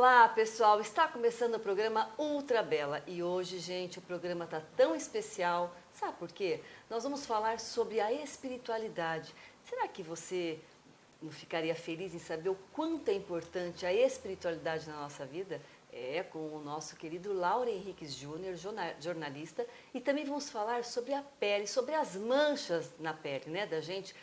Olá, pessoal! Está começando o programa Ultra Bela e hoje, gente, o programa está tão especial. Sabe por quê? Nós vamos falar sobre a espiritualidade. Será que você não ficaria feliz em saber o quanto é importante a espiritualidade na nossa vida? É, com o nosso querido Lauro Henriques Júnior, jornalista, e também vamos falar sobre a pele, sobre as manchas na pele, né, da gente.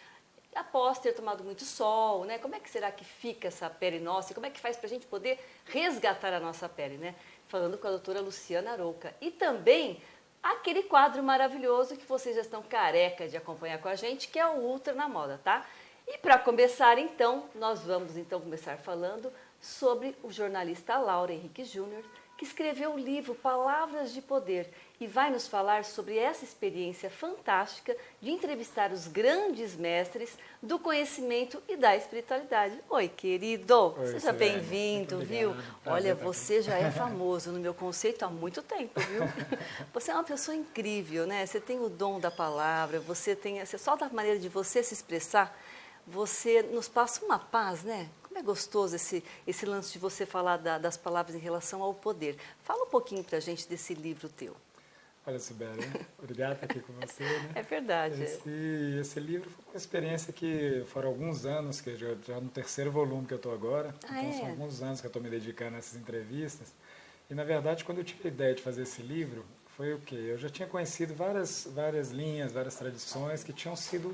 Após ter tomado muito sol, né? Como é que será que fica essa pele nossa e como é que faz para a gente poder resgatar a nossa pele, né? Falando com a doutora Luciana Arouca. E também aquele quadro maravilhoso que vocês já estão careca de acompanhar com a gente, que é o Ultra na Moda, tá? E para começar, então, nós vamos começar falando sobre o jornalista Lauro Henriques Júnior, que escreveu o livro Palavras de Poder e vai nos falar sobre essa experiência fantástica de entrevistar os grandes mestres do conhecimento e da espiritualidade. Oi, querido, Oi, seja bem-vindo, viu? Olha, Prazer você já é famoso no meu conceito há muito tempo, viu? Você é uma pessoa incrível, né? Você tem o dom da palavra, você só da maneira de você se expressar, você nos passa uma paz, né? Como é gostoso esse lance de você falar das palavras em relação ao poder. Fala um pouquinho pra gente desse livro teu. Olha, Sibeli, obrigado por estar aqui com você. Né? É verdade. Esse livro foi uma experiência que foram alguns anos, que já no terceiro volume que eu estou agora, então são alguns anos que eu estou me dedicando a essas entrevistas. E, na verdade, quando eu tive a ideia de fazer esse livro, foi o quê? Eu já tinha conhecido várias linhas, várias tradições que tinham sido,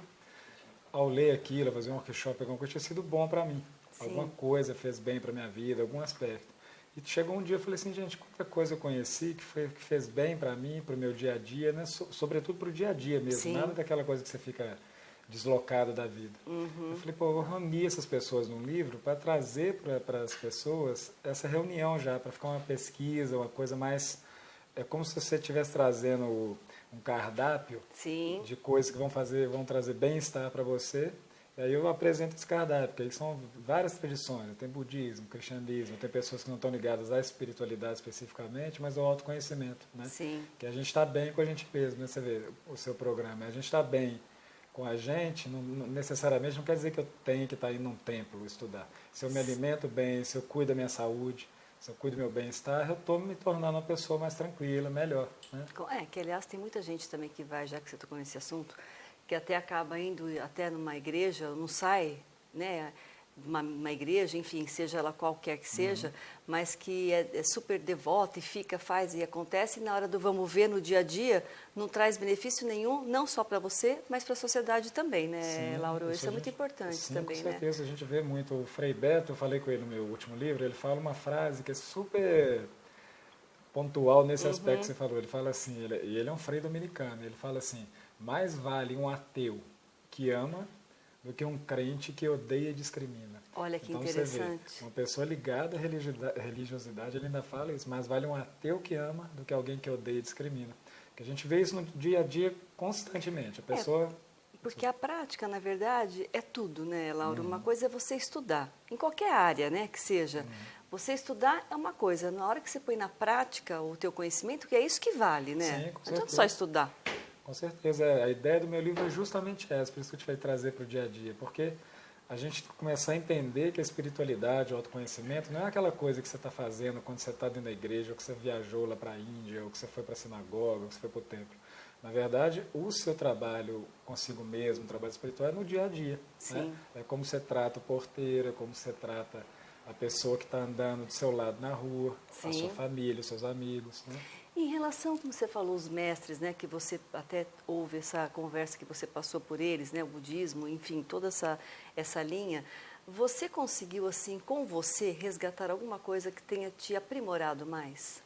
ao ler aquilo, fazer um workshop, alguma coisa, tinha sido bom para mim. Sim. Alguma coisa fez bem para minha vida, algum aspecto. E chegou um dia eu falei assim, gente, quanta coisa eu conheci que fez bem para mim, para o meu dia a dia, né? Sobretudo para o dia a dia mesmo, Sim. Nada daquela coisa que você fica deslocado da vida. Uhum. Eu falei, pô, eu vou reunir essas pessoas num livro para trazer para as pessoas essa reunião já, para ficar uma pesquisa, uma coisa mais... É como se você estivesse trazendo um cardápio Sim. de coisas que vão trazer bem-estar para você. E aí eu apresento esse cardápio, porque aí são várias tradições. Tem budismo, cristianismo, tem pessoas que não estão ligadas à espiritualidade especificamente, mas ao autoconhecimento, né? Sim. Que a gente está bem com a gente mesmo, né? Você vê o seu programa. A gente está bem com a gente, não necessariamente não quer dizer que eu tenho que estar indo num templo estudar. Se eu me alimento bem, se eu cuido da minha saúde, se eu cuido do meu bem-estar, eu estou me tornando uma pessoa mais tranquila, melhor, né? Que aliás tem muita gente também que vai, já que você tocou nesse assunto, que até acaba indo até numa igreja, não sai, né, uma igreja, enfim, seja ela qualquer que seja, mas que é super devota e faz e acontece, e na hora do vamos ver no dia a dia, não traz benefício nenhum, não só para você, mas para a sociedade também, né, Sim, Lauro? Isso é muito importante sim, também, né? Com certeza, a gente vê muito. O Frei Beto, eu falei com ele no meu último livro, ele fala uma frase que é super pontual nesse aspecto que você falou. Ele fala assim, ele é um frei dominicano, ele fala assim, mais vale um ateu que ama do que um crente que odeia e discrimina. Olha que interessante. Você vê, uma pessoa ligada à religiosidade, ele ainda fala isso, mais vale um ateu que ama do que alguém que odeia e discrimina. Porque a gente vê isso no dia a dia constantemente. A pessoa... Porque a prática, na verdade, é tudo, né, Laura? Uma coisa é você estudar, em qualquer área, né, que seja. Você estudar é uma coisa, na hora que você põe na prática o teu conhecimento, que é isso que vale, né? Sim, com não adianta só estudar. Com certeza. A ideia do meu livro é justamente essa, por isso que eu te vai trazer para o dia a dia, porque a gente começar a entender que a espiritualidade, o autoconhecimento, não é aquela coisa que você está fazendo quando você está dentro da igreja, ou que você viajou lá para a Índia, ou que você foi para a sinagoga, ou que você foi para o templo. Na verdade, o seu trabalho consigo mesmo, o trabalho espiritual, é no dia a dia. Sim. Né? É como você trata o porteiro, é como você trata a pessoa que está andando do seu lado na rua, Sim. a sua família, os seus amigos. Né? Em relação, como você falou, os mestres, né, que você até ouve essa conversa que você passou por eles, né, o budismo, enfim, toda essa linha, você conseguiu, assim, com você, resgatar alguma coisa que tenha te aprimorado mais?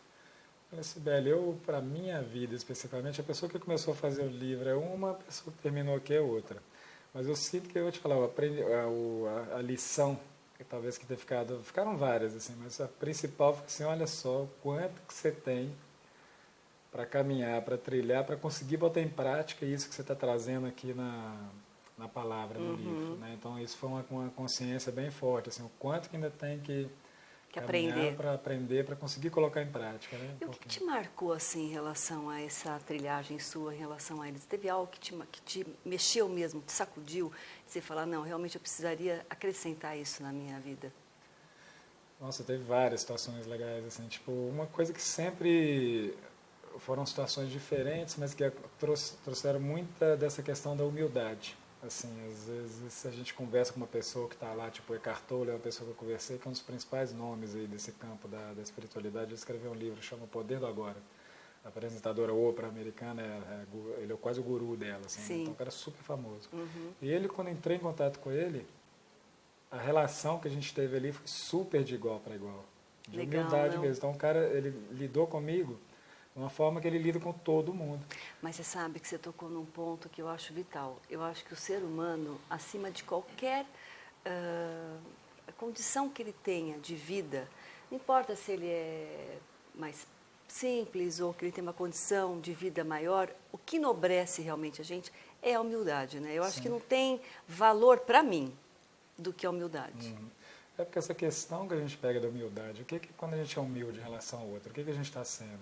Olha, Sibeli, para a minha vida especificamente, a pessoa que começou a fazer o livro é uma, a pessoa que terminou aqui é outra. Mas eu sinto que eu vou te falar, a lição, que talvez que tenha ficaram várias, assim, mas a principal foi assim, olha só o quanto que você tem para caminhar, para trilhar, para conseguir botar em prática isso que você está trazendo aqui na palavra, no livro. Né? Então, isso foi uma consciência bem forte, assim, o quanto que ainda tem que aprender para conseguir colocar em prática. Né? E o que te marcou assim, em relação a essa trilhagem sua, em relação a eles? Teve algo que te mexeu mesmo, te sacudiu? Você falar, não, realmente eu precisaria acrescentar isso na minha vida? Nossa, teve várias situações legais, assim, tipo, uma coisa que sempre foram situações diferentes, mas que trouxeram muita dessa questão da humildade. Assim, às vezes se a gente conversa com uma pessoa que está lá, tipo o Eckhart Tolle, é uma pessoa que eu conversei, que é um dos principais nomes aí desse campo da espiritualidade, ele escreveu um livro, chama O Poder do Agora. A apresentadora Oprah americana, ele é quase o guru dela, assim, né? Então é um cara super famoso. E ele, quando eu entrei em contato com ele, a relação que a gente teve ali foi super de igual para igual, de Legal, humildade não? mesmo. Então o cara, ele lidou comigo de uma forma que ele lida com todo mundo. Mas você sabe que você tocou num ponto que eu acho vital. Eu acho que o ser humano, acima de qualquer condição que ele tenha de vida, não importa se ele é mais simples ou que ele tem uma condição de vida maior, o que enobrece realmente a gente é a humildade, né? Eu acho que não tem valor para mim do que a humildade. É porque essa questão que a gente pega da humildade, o que quando a gente é humilde em relação ao outro, o que a gente está sendo?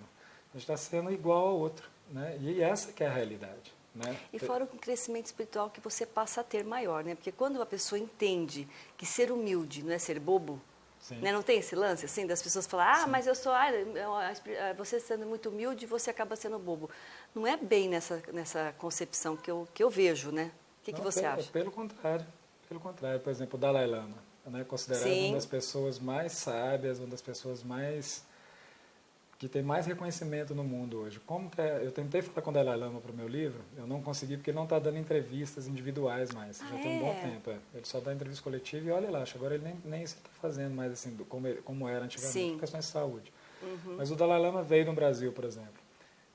A gente está sendo igual ao outro, né? E essa que é a realidade, né? E fora o crescimento espiritual que você passa a ter maior, né? Porque quando a pessoa entende que ser humilde não é ser bobo, né? Não tem esse lance assim das pessoas falar, mas eu sou, você sendo muito humilde, você acaba sendo bobo. Não é bem nessa concepção que eu vejo, né? O que você acha? Pelo contrário. Pelo contrário, por exemplo, o Dalai Lama, né, considerado uma das pessoas mais sábias, uma das pessoas que tem mais reconhecimento no mundo hoje. Eu tentei falar com o Dalai Lama para o meu livro, eu não consegui porque ele não está dando entrevistas individuais mais, já tem um bom tempo. Ele só dá entrevista coletiva e olha lá, agora ele nem isso está fazendo mais assim, como era antigamente, por questões de saúde. Mas o Dalai Lama veio no Brasil, por exemplo.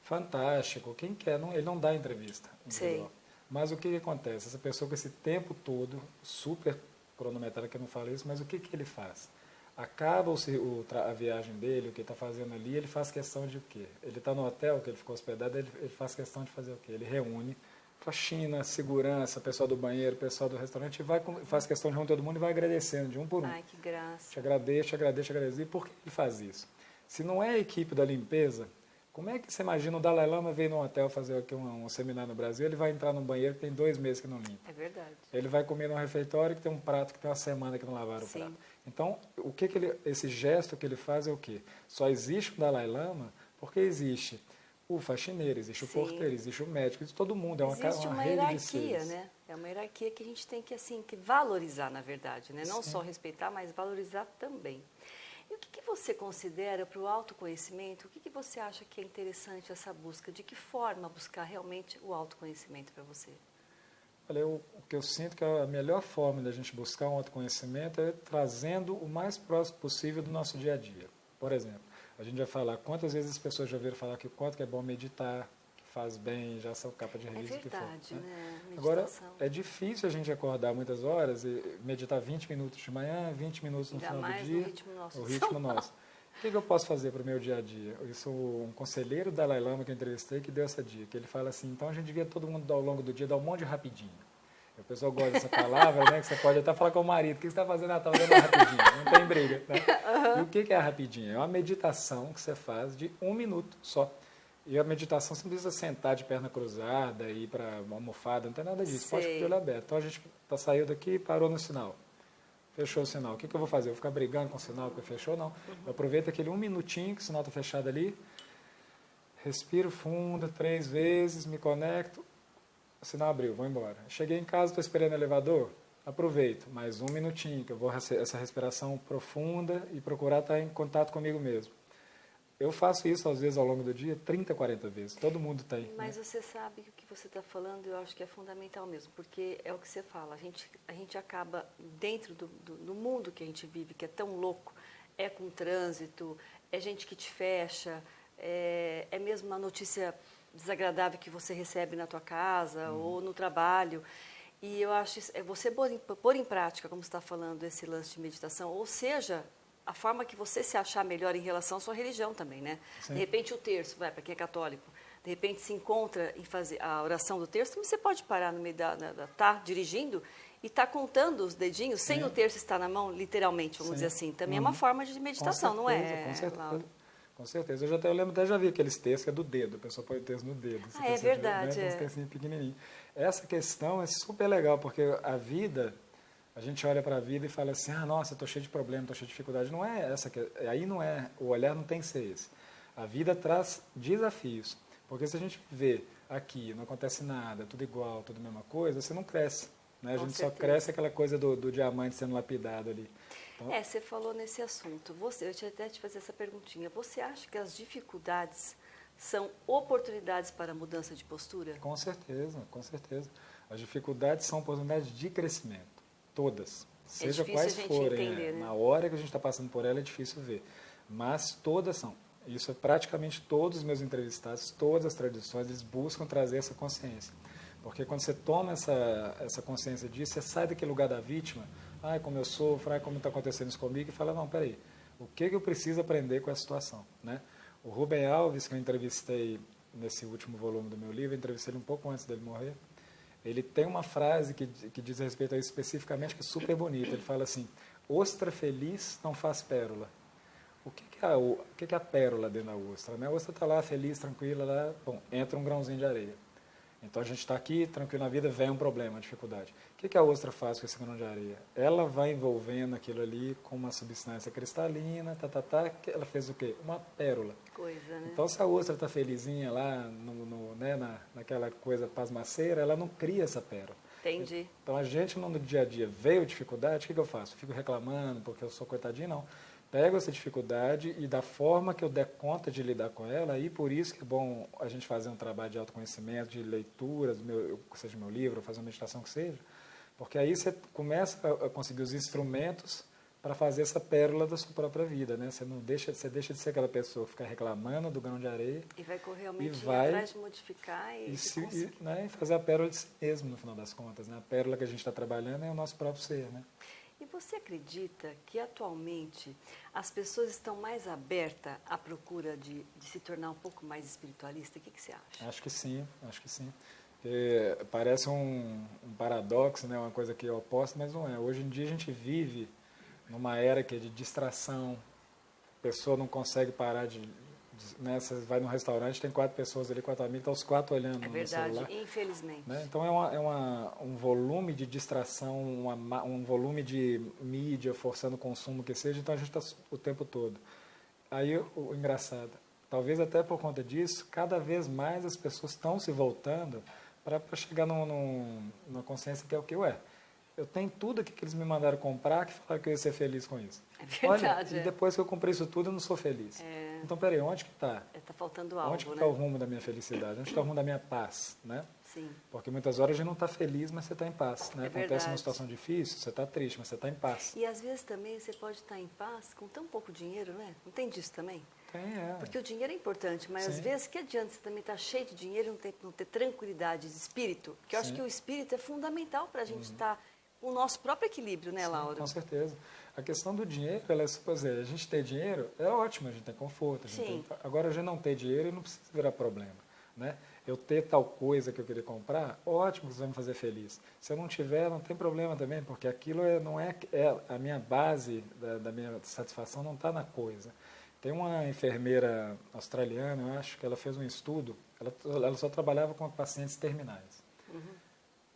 Fantástico, quem quer, ele não dá entrevista individual. Mas o que acontece? Essa pessoa com esse tempo todo, super cronometrada, que eu não falo isso, mas o que ele faz? Acaba a viagem dele, o que ele está fazendo ali, ele faz questão de o quê? Ele está no hotel que ele ficou hospedado, ele faz questão de fazer o quê? Ele reúne faxina, segurança, pessoal do banheiro, pessoal do restaurante, e faz questão de reunir todo mundo e vai agradecendo de um por um. Ai, que graça. Te agradeço. E por que ele faz isso? Se não é a equipe da limpeza, como é que você imagina o Dalai Lama veio num hotel fazer aqui um seminário no Brasil, ele vai entrar num banheiro que tem 2 meses que não limpa. É verdade. Ele vai comer num refeitório que tem um prato que tem uma semana que não lavaram o prato. Então, esse gesto que ele faz é o quê? Só existe o Dalai Lama porque existe o faxineiro, existe o porteiro, existe o médico, existe todo mundo. Existe uma uma rede hierarquia, de seres. né? É uma hierarquia que a gente tem que valorizar, na verdade, né? Não só respeitar, mas valorizar também. E o que você considera para o autoconhecimento? O que você acha que é interessante essa busca? De que forma buscar realmente o autoconhecimento para você? Olha, o que eu sinto que a melhor forma da gente buscar um autoconhecimento é trazendo o mais próximo possível do nosso dia a dia. Por exemplo, a gente vai falar quantas vezes as pessoas já ouviram falar que o quanto que é bom meditar, que faz bem, já são capa de revista. É verdade, que for, né? Agora, é difícil a gente acordar muitas horas e meditar 20 minutos de manhã, 20 minutos no final do dia. No ritmo nosso. O ritmo nosso. O que eu posso fazer para o meu dia a dia? Isso, um conselheiro Dalai Lama que eu entrevistei que deu essa dica. Ele fala assim, então a gente devia todo mundo ao longo do dia dar um monte de rapidinho. O pessoal gosta dessa palavra, né? Que você pode até falar com o marido. O que você está fazendo? Está fazendo rapidinho. Não tem briga. Né? E o que é a rapidinho? É uma meditação que você faz de 1 minuto só. E a meditação você não precisa sentar de perna cruzada, ir para uma almofada, não tem nada disso. Pode ficar de olho aberto. Então a gente saiu daqui e parou no sinal. Fechou o sinal. O que eu vou fazer? Eu vou ficar brigando com o sinal porque fechou? Não. Eu aproveito aquele 1 minutinho que o sinal está fechado ali. Respiro fundo 3 vezes, me conecto. O sinal abriu, vou embora. Cheguei em casa, estou esperando o elevador, aproveito, mais 1 minutinho, que eu vou essa respiração profunda e procurar estar em contato comigo mesmo. Eu faço isso, às vezes, ao longo do dia, 30, 40 vezes. Todo mundo tem. Mas você sabe que o que você está falando, eu acho que é fundamental mesmo, porque é o que você fala. A gente acaba, dentro do mundo que a gente vive, que é tão louco, é com trânsito, é gente que te fecha, é mesmo uma notícia desagradável que você recebe na tua casa ou no trabalho. E eu acho que você pôr em prática, como você está falando, esse lance de meditação, ou seja, a forma que você se achar melhor em relação à sua religião também, né? Sim. De repente o terço, para quem é católico, de repente se encontra em fazer a oração do terço, também você pode parar no meio tá dirigindo e tá contando os dedinhos, sem o terço estar na mão, literalmente, vamos dizer assim. Também é uma forma de meditação, com certeza, não é? Com certeza. Laura? Com certeza. Eu lembro, até já vi aqueles textos que é do dedo, a pessoa põe o texto no dedo. É verdade. Uns textinhos pequenininhos. Essa questão é super legal, porque a vida, A gente olha para a vida e fala assim, nossa, estou cheio de problema, estou cheio de dificuldade. Não é essa, aí não é, o olhar não tem que ser esse. A vida traz desafios, porque se a gente vê aqui, não acontece nada, tudo igual, tudo a mesma coisa, você não cresce. Né? A gente só cresce aquela coisa do diamante sendo lapidado ali. Então, você falou nesse assunto. Eu tinha até te fazer essa perguntinha. Você acha que as dificuldades são oportunidades para a mudança de postura? Com certeza, com certeza. As dificuldades são oportunidades de crescimento, todas. Seja quais forem. Entender, né? Na hora que a gente está passando por ela é difícil ver. Mas todas são. Isso é praticamente todos os meus entrevistados, todas as tradições, eles buscam trazer essa consciência. Porque quando você toma essa consciência disso, você sai daquele lugar da vítima, como eu sofro, como está acontecendo isso comigo, e fala, não, peraí, o que eu preciso aprender com essa situação? Né? O Rubem Alves, que eu entrevistei nesse último volume do meu livro, eu entrevistei ele um pouco antes dele morrer, ele tem uma frase que diz respeito a isso especificamente, que é super bonita. Ele fala assim, ostra feliz não faz pérola. O que é a pérola dentro da ostra? Né? A ostra está lá feliz, tranquila, lá, bom, entra um grãozinho de areia. Então a gente está aqui, tranquilo na vida, vem um problema, uma dificuldade. O que a ostra faz com esse grão de areia? Ela vai envolvendo aquilo ali com uma substância cristalina, ela fez o quê? Uma pérola. Coisa, né? Então se a ostra está felizinha lá, naquela coisa pasmaceira, ela não cria essa pérola. Entendi. Então a gente no dia a dia veio dificuldade, o que eu faço? Fico reclamando porque eu sou coitadinho? Não. Pego essa dificuldade e da forma que eu der conta de lidar com ela, e por isso que é bom a gente fazer um trabalho de autoconhecimento, de leituras, seja meu livro, fazer uma meditação que seja, porque aí você começa a conseguir os instrumentos para fazer essa pérola da sua própria vida, né? Você deixa de ser aquela pessoa que fica reclamando do grão de areia e vai realmente atrás de modificar e fazer a pérola de si mesmo, no final das contas, né? A pérola que a gente está trabalhando é o nosso próprio ser, né? E você acredita que atualmente as pessoas estão mais abertas à procura de se tornar um pouco mais espiritualista? O que você acha? Acho que sim, acho que sim. Parece um paradoxo, né? Uma coisa que é oposta, mas não é. Hoje em dia a gente vive numa era que é de distração, a pessoa não consegue parar né? Você vai num restaurante, tem 4 pessoas ali, 4 amigos, estão os 4 olhando no celular. É verdade, infelizmente. Né? Então um volume de distração, um volume de mídia forçando o consumo que seja, então a gente está o tempo todo. Aí o engraçado, talvez até por conta disso, cada vez mais as pessoas estão se voltando para chegar numa consciência que é o que eu tenho tudo aqui que eles me mandaram comprar, que falaram que eu ia ser feliz com isso. É verdade. Olha, e depois que eu comprei isso tudo, eu não sou feliz. Então, peraí, onde que está? Está faltando algo, onde que está o rumo da minha felicidade? Onde está o rumo da minha paz, né? Sim. Porque muitas horas a gente não está feliz, mas você está em paz. Né? Acontece verdade. uma situação difícil, você está triste, mas você está em paz. E às vezes também você pode estar em paz com tão pouco dinheiro, né? Não tem disso também? Tem, Porque o dinheiro é importante, mas às vezes que adianta você também estar cheio de dinheiro e não ter tranquilidade de espírito? Porque eu acho que o espírito é fundamental para a gente estar o nosso próprio equilíbrio, né, Laura? Com certeza. A questão do dinheiro, a gente ter dinheiro é ótimo, a gente tem conforto. Agora, a gente não ter dinheiro não precisa virar problema. Né? Eu ter tal coisa que eu queria comprar, ótimo, que isso vai me fazer feliz. Se eu não tiver, não tem problema também, porque aquilo não é a minha base da minha satisfação não está na coisa. Tem uma enfermeira australiana, eu acho, que ela fez um estudo, ela só trabalhava com pacientes terminais.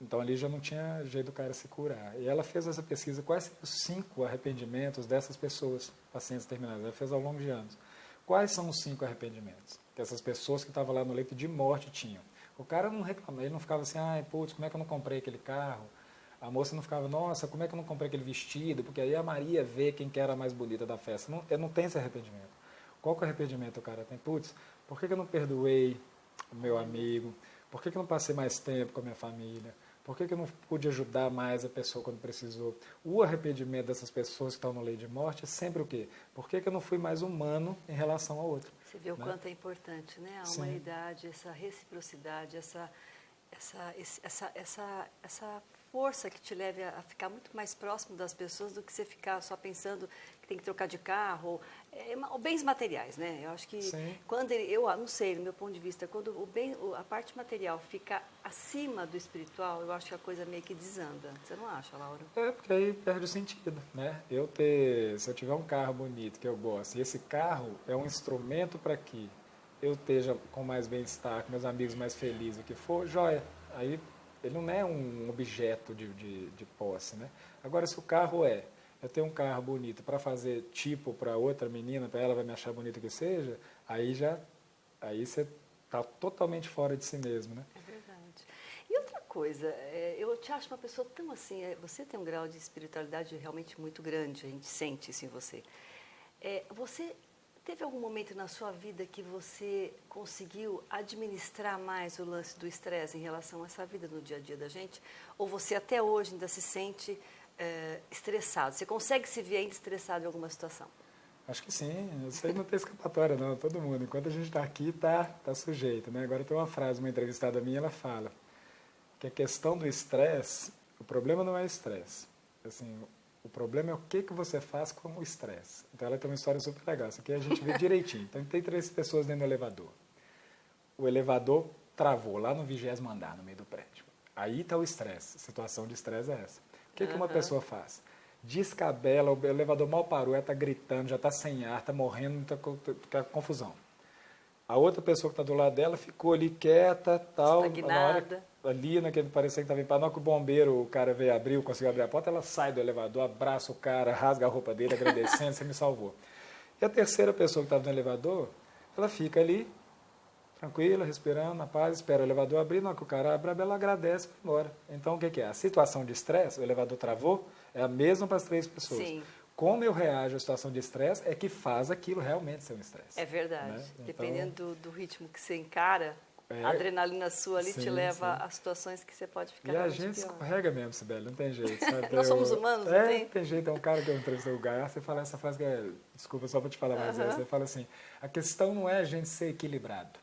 Então, ali já não tinha jeito do cara se curar. E ela fez essa pesquisa, quais são os 5 arrependimentos dessas pessoas, pacientes terminais. Ela fez ao longo de anos. Quais são os 5 arrependimentos que essas pessoas que estavam lá no leito de morte tinham? O cara não reclamava, ele não ficava assim, putz, como é que eu não comprei aquele carro? A moça não ficava, nossa, como é que eu não comprei aquele vestido? Porque aí a Maria vê quem que era a mais bonita da festa. Não tem esse arrependimento. Qual que é o arrependimento o cara tem? Putz, por que eu não perdoei o meu amigo? Por que eu não passei mais tempo com a minha família? Por que eu não pude ajudar mais a pessoa quando precisou? O arrependimento dessas pessoas que estão no leito de morte é sempre o quê? Por que eu não fui mais humano em relação ao outro? Você vê o quanto é importante, né? A humanidade, essa reciprocidade, essa força que te leve a ficar muito mais próximo das pessoas do que você ficar só pensando que tem que trocar de carro, ou bens materiais, né? Eu acho que quando eu não sei, do meu ponto de vista, quando a parte material fica acima do espiritual, eu acho que a coisa meio que desanda. Você não acha, Laura? Porque aí perde o sentido, né? Se eu tiver um carro bonito que eu gosto, e esse carro é um instrumento para que eu esteja com mais bem-estar, com meus amigos mais felizes, o que for, joia. Aí ele não é um objeto de posse, né? Agora, se o carro eu tenho um carro bonito para fazer tipo para outra menina, para ela vai me achar bonita que seja, aí você está totalmente fora de si mesmo, né? É verdade. E outra coisa, eu te acho uma pessoa tão assim, você tem um grau de espiritualidade realmente muito grande, a gente sente isso em você. Você teve algum momento na sua vida que você conseguiu administrar mais o lance do estresse em relação a essa vida no dia a dia da gente? Ou você até hoje ainda se sente estressado? Você consegue se ver ainda estressado em alguma situação? Acho que sim, isso aí não tem escapatória não, todo mundo. Enquanto a gente está aqui, tá sujeito, né? Agora tem uma frase, uma entrevistada minha, ela fala que a questão do estresse, o problema não é estresse. Assim, o problema é o que você faz com o estresse. Então ela tem uma história super legal, isso aqui a gente vê direitinho. Então tem 3 pessoas dentro do elevador. O elevador travou lá no 20º andar, no meio do prédio. Aí está o estresse, a situação de estresse é essa. O que uma pessoa faz? Descabela, o elevador mal parou, ela está gritando, já está sem ar, está morrendo, está confusão. A outra pessoa que está do lado dela ficou ali quieta, tal. Estagnada. Ali, naquele parecia que estava em paz. Na hora que o bombeiro, o cara veio abrir, conseguiu abrir a porta, ela sai do elevador, abraça o cara, rasga a roupa dele, agradecendo, você me salvou. E a terceira pessoa que estava no elevador, ela fica ali, tranquila, respirando, na paz, espera o elevador abrir, na hora que o cara abre, ela agradece e vai embora. Então, o que é? A situação de estresse, o elevador travou, é a mesma para as 3 pessoas. Sim. Como eu reajo à situação de estresse é que faz aquilo realmente ser um estresse. É verdade. Né? Dependendo do ritmo que você encara, a adrenalina sua ali te leva a situações que você pode ficar realmente pior. E a gente escorrega mesmo, Sibeli, não tem jeito. Sabe? Nós somos humanos, não tem? Tem jeito. É um cara que eu entrevistei o Gaia, você fala essa frase que desculpa só para te falar mais essa, você fala assim, a questão não é a gente ser equilibrado.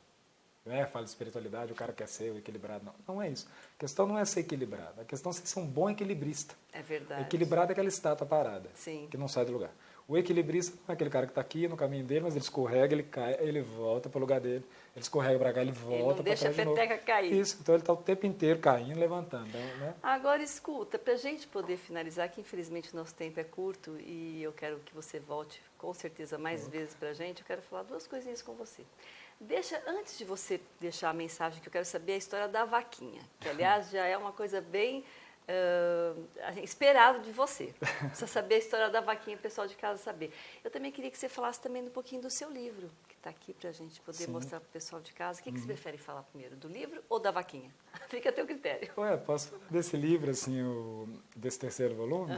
Fala de espiritualidade, o cara quer ser equilibrado. Não é isso. A questão não é ser equilibrado. A questão é ser um bom equilibrista. É verdade. Equilibrado é aquela estátua parada, Sim. que não sai do lugar. O equilibrista não é aquele cara que está aqui no caminho dele, mas ele escorrega, ele cai, ele volta para o lugar dele. Ele escorrega para cá, ele volta para trás de novo. Ele não deixa a peteca cair. Isso, então ele está o tempo inteiro caindo, levantando. Né? Agora, escuta, para a gente poder finalizar, que infelizmente o nosso tempo é curto e eu quero que você volte com certeza mais vezes para a gente, eu quero falar 2 coisinhas com você. Antes de você deixar a mensagem, que eu quero saber a história da vaquinha, que aliás já é uma coisa bem esperado de você. Precisa saber a história da vaquinha, o pessoal de casa saber. Eu também queria que você falasse também um pouquinho do seu livro, que está aqui para a gente poder mostrar para o pessoal de casa. O que você prefere falar primeiro, do livro ou da vaquinha? Fica a teu critério. Posso falar desse livro, assim, desse 3º volume?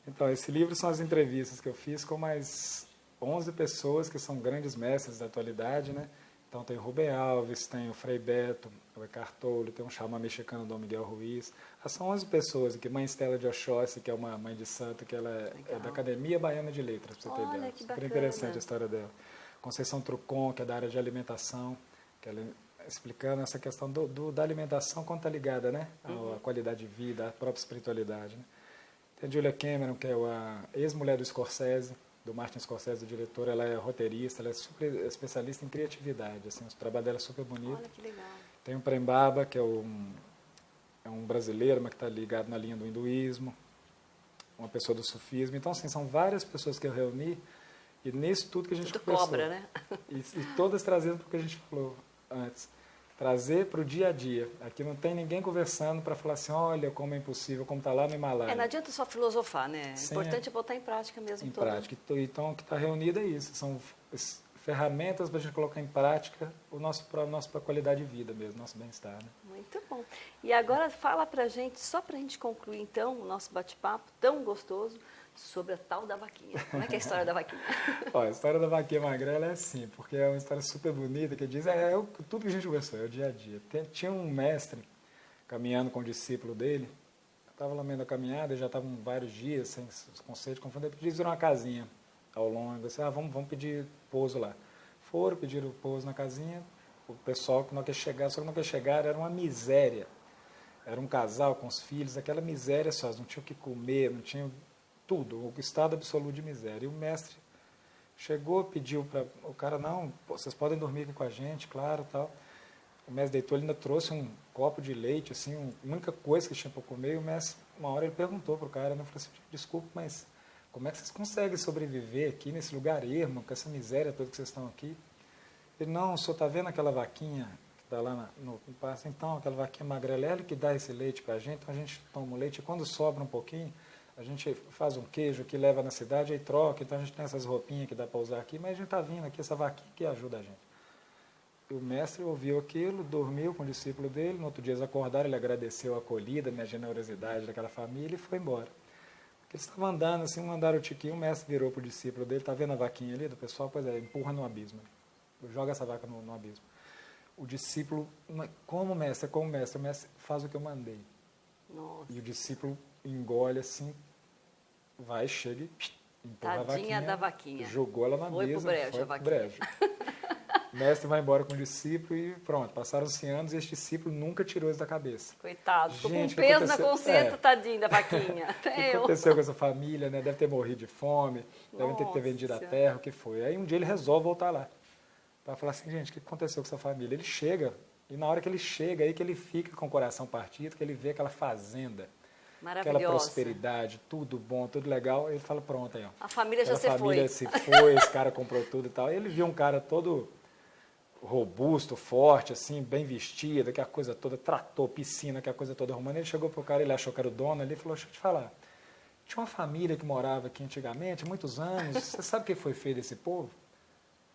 Então, esse livro são as entrevistas que eu fiz com mais 11 pessoas que são grandes mestres da atualidade, né? Então tem o Rubem Alves, tem o Frei Beto, o Eckhart Tolle, tem um xamã mexicano, Dom Miguel Ruiz. São 11 pessoas aqui. Mãe Estela de Oxóssi, que é uma mãe de santo, que ela é da Academia Baiana de Letras, para você ter ideia. Super interessante a história dela. Conceição Trucon, que é da área de alimentação, que ela explicando essa questão da alimentação, como está ligada, né? À qualidade de vida, à própria espiritualidade. Né? Tem a Julia Cameron, que é a ex-mulher do Scorsese, do Martin Scorsese, o diretor. Ela é roteirista, ela é super especialista em criatividade, assim, o trabalho dela é super bonito. Olha que legal. Tem o Prembaba, que é um brasileiro, mas que está ligado na linha do hinduísmo, uma pessoa do sufismo. Então, assim, são várias pessoas que eu reuni, e nisso tudo que a gente conversou. Cobra, né? E todas trazendo para o que a gente falou antes. Trazer para o dia a dia. Aqui não tem ninguém conversando para falar assim, olha como é impossível, como está lá no Himalaia. Não adianta só filosofar, né? Sim, o importante é botar em prática mesmo. Em prática. Então, o que está reunido é isso. São ferramentas para a gente colocar em prática para a nossa qualidade de vida mesmo, nosso bem-estar. Né? Muito bom. E agora fala para a gente, só para a gente concluir então o nosso bate-papo tão gostoso, sobre a tal da vaquinha. Como é que é a história da vaquinha? A história da vaquinha magrela é assim, porque é uma história super bonita, que diz, tudo que a gente conversou, é o dia a dia. Tinha um mestre caminhando com o discípulo dele, estava lá meio a caminhada, já estavam vários dias, sem conceito, confundido, pediram uma casinha ao longo, assim, vamos pedir pouso lá. Foram, pediram pouso na casinha, o pessoal que não quer chegar, só que não quer chegar, era uma miséria. Era um casal com os filhos, aquela miséria só, não tinha o que comer, não tinha tudo, o estado absoluto de miséria. E o mestre chegou, pediu para o cara, não, vocês podem dormir aqui com a gente, claro, tal. O mestre deitou, ele ainda trouxe um copo de leite, assim, a única coisa que tinha para comer, e o mestre, uma hora ele perguntou para o cara, né, falou assim, desculpa, mas como é que vocês conseguem sobreviver aqui nesse lugar ermo, com essa miséria toda que vocês estão aqui? Ele, não, o senhor está vendo aquela vaquinha que dá lá no pasto. Então, aquela vaquinha magrela, ela que dá esse leite para a gente, então a gente toma o leite e quando sobra um pouquinho, a gente faz um queijo que leva na cidade e troca, então a gente tem essas roupinhas que dá para usar aqui, mas a gente está vindo aqui, essa vaquinha que ajuda a gente. E o mestre ouviu aquilo, dormiu com o discípulo dele, no outro dia eles acordaram, ele agradeceu a acolhida, a generosidade daquela família e foi embora. Eles estavam andando assim, mandaram o tiquinho, o mestre virou para o discípulo dele, está vendo a vaquinha ali do pessoal? Pois é, empurra no abismo, joga essa vaca no abismo. O discípulo, como mestre, o mestre faz o que eu mandei. Nossa. E o discípulo engole assim, vai, chega e empurra a vaquinha. Da vaquinha. Jogou ela na mesa, foi pro brejo. O mestre vai embora com o discípulo e pronto, passaram-se anos e este discípulo nunca tirou isso da cabeça. Coitado, ficou com peso na consciência, tadinho da vaquinha. O que aconteceu com essa família, né? Deve ter morrido de fome, devem ter vendido a terra, o que foi. Aí um dia ele resolve voltar lá, para falar assim, gente, o que aconteceu com essa família? Ele chega, e na hora que ele chega, aí que ele fica com o coração partido, que ele vê aquela fazenda, aquela prosperidade, tudo bom, tudo legal, ele fala, pronto aí, ó. A família já se foi. A família se foi, esse cara comprou tudo e tal. Aí ele viu um cara todo robusto, forte, assim, bem vestido, aquela coisa toda, trator, piscina, aquela coisa toda arrumando. Ele chegou pro cara, ele achou que era o dono ali, e falou, deixa eu te falar, tinha uma família que morava aqui antigamente, muitos anos, você sabe o que foi feito desse povo?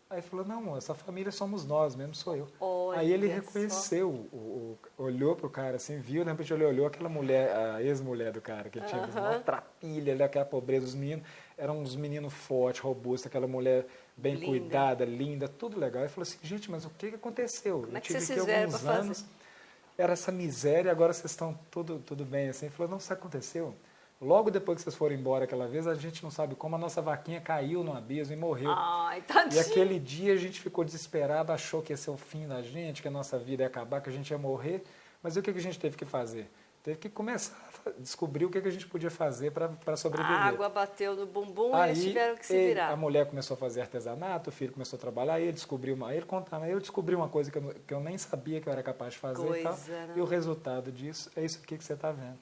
Aí ele falou, não, essa família somos nós mesmo, sou eu. Olha, aí ele reconheceu, olhou pro cara assim, viu, de repente ele olhou aquela mulher, a ex-mulher do cara, que ele tinha uma trapilha, aquela pobreza dos meninos, eram uns meninos fortes, robustos, aquela mulher bem linda. Cuidada, linda, tudo legal. Ele falou assim, gente, mas o que aconteceu? Como é que vocês fizeram para fazer? Anos, era essa miséria, agora vocês estão tudo bem assim. Ele falou, não, isso aconteceu. Logo depois que vocês foram embora aquela vez, a gente não sabe como a nossa vaquinha caiu no abismo e morreu. Ai, tadinho. E aquele dia a gente ficou desesperado, achou que ia ser o fim da gente, que a nossa vida ia acabar, que a gente ia morrer. Mas e o que a gente teve que fazer? Teve que começar a descobrir o que a gente podia fazer para sobreviver. A água bateu no bumbum e eles tiveram que se virar. A mulher começou a fazer artesanato, o filho começou a trabalhar, ele descobriu ele descobriu uma coisa que eu nem sabia que eu era capaz de fazer. E o resultado disso é isso aqui que você está vendo.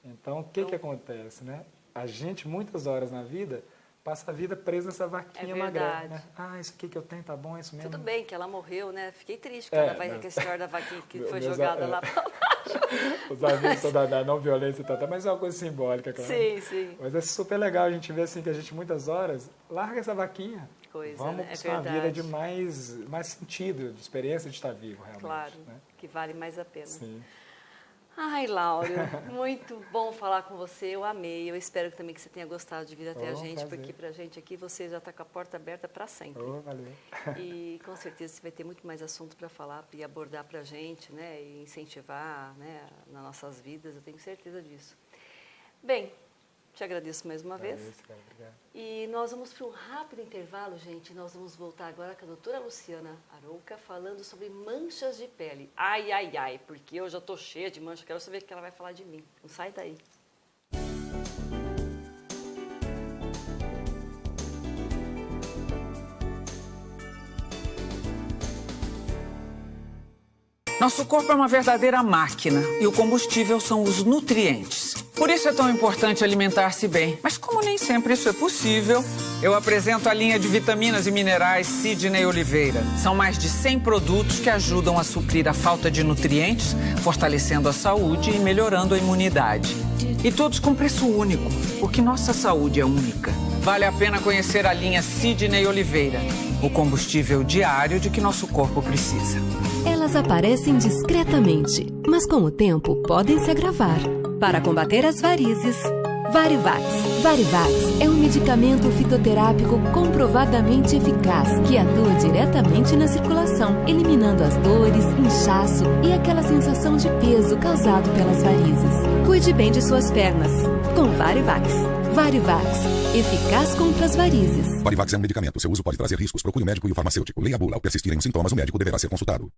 Então, o que acontece, né? A gente, muitas horas na vida, passa a vida presa nessa vaquinha magrela, né? Ah, isso aqui que eu tenho tá bom, é isso mesmo. Tudo bem que ela morreu, né? Fiquei triste quando vai ter a história da vaquinha que foi jogada lá para baixo. Os amigos são da não violência e tal, mas é uma coisa simbólica, claro. Sim, sim. Mas é super legal a gente ver assim, que a gente, muitas horas, larga essa vaquinha. Vamos buscar uma vida de mais sentido, de experiência de estar vivo, realmente. Claro, né? Que vale mais a pena. Sim. Ai, Láurio, muito bom falar com você, eu amei, eu espero também que você tenha gostado de vir até a gente, prazer. Porque pra gente aqui você já está com a porta aberta para sempre. Valeu. E com certeza você vai ter muito mais assunto para falar e abordar pra gente, né, e incentivar, né, nas nossas vidas, eu tenho certeza disso. Bem, te agradeço mais uma vez. Cara, obrigado. E nós vamos para um rápido intervalo, gente. Nós vamos voltar agora com a doutora Luciana Arouca falando sobre manchas de pele. Ai, ai, ai, porque eu já estou cheia de mancha. Quero saber o que ela vai falar de mim. Não sai daí. Nosso corpo é uma verdadeira máquina e o combustível são os nutrientes. Por isso é tão importante alimentar-se bem. Mas como nem sempre isso é possível, eu apresento a linha de vitaminas e minerais Sidney Oliveira. São mais de 100 produtos que ajudam a suprir a falta de nutrientes, fortalecendo a saúde e melhorando a imunidade. E todos com preço único, porque nossa saúde é única. Vale a pena conhecer a linha Sidney Oliveira, o combustível diário de que nosso corpo precisa. Elas aparecem discretamente, mas com o tempo podem se agravar. Para combater as varizes, Varivax. Varivax é um medicamento fitoterápico comprovadamente eficaz que atua diretamente na circulação, eliminando as dores, inchaço e aquela sensação de peso causado pelas varizes. Cuide bem de suas pernas com Varivax. Varivax, eficaz contra as varizes. Varivax é um medicamento. Seu uso pode trazer riscos. Procure o médico e o farmacêutico. Leia a bula. Ao persistirem os sintomas, o médico deverá ser consultado.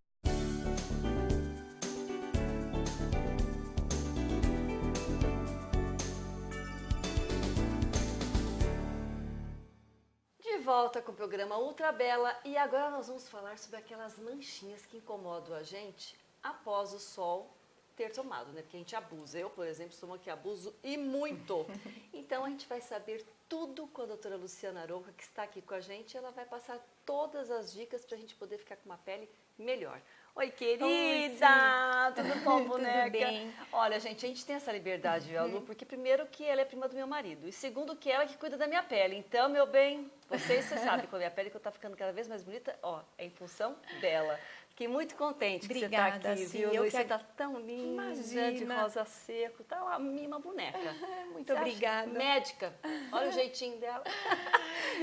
Volta com o programa Ultra Bela e agora nós vamos falar sobre aquelas manchinhas que incomodam a gente após o sol ter tomado, né? Porque a gente abusa. Eu, por exemplo, sou uma que abuso e muito. Então, a gente vai saber tudo com a doutora Luciana Arouca, que está aqui com a gente. Ela vai passar todas as dicas para a gente poder ficar com uma pele melhor. Oi, querida! Oi, tudo bom, boneca? Tudo bem. Olha, gente, a gente tem essa liberdade, viu, Lu? Porque primeiro que ela é prima do meu marido e segundo que ela que cuida da minha pele. Então, meu bem, você sabe, com a minha pele que eu tá ficando cada vez mais bonita, ó, é em função dela. Fiquei muito contente que Obrigada, você tá aqui, sim, viu, eu Lu? que Você tá tão linda, Imagina. de rosa seco, tá uma boneca. Muito Você acha? obrigada. Médica, olha o jeitinho dela.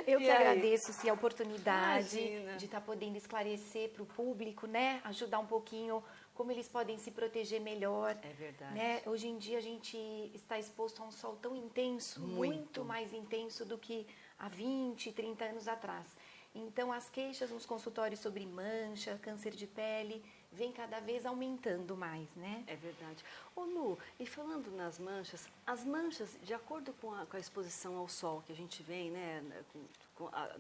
Eu E que aí? agradeço a oportunidade Imagina. de estar podendo esclarecer para o público, né? Ajudar um pouquinho como eles podem se proteger melhor. É verdade. Né? Hoje em dia a gente está exposto a um sol tão intenso, muito mais intenso do que há 20, 30 anos atrás. Então, as queixas nos consultórios sobre mancha, câncer de pele, vem cada vez aumentando mais, né? É verdade. Ô Lu, e falando nas manchas, as manchas, de acordo com a exposição ao sol que a gente vem, né,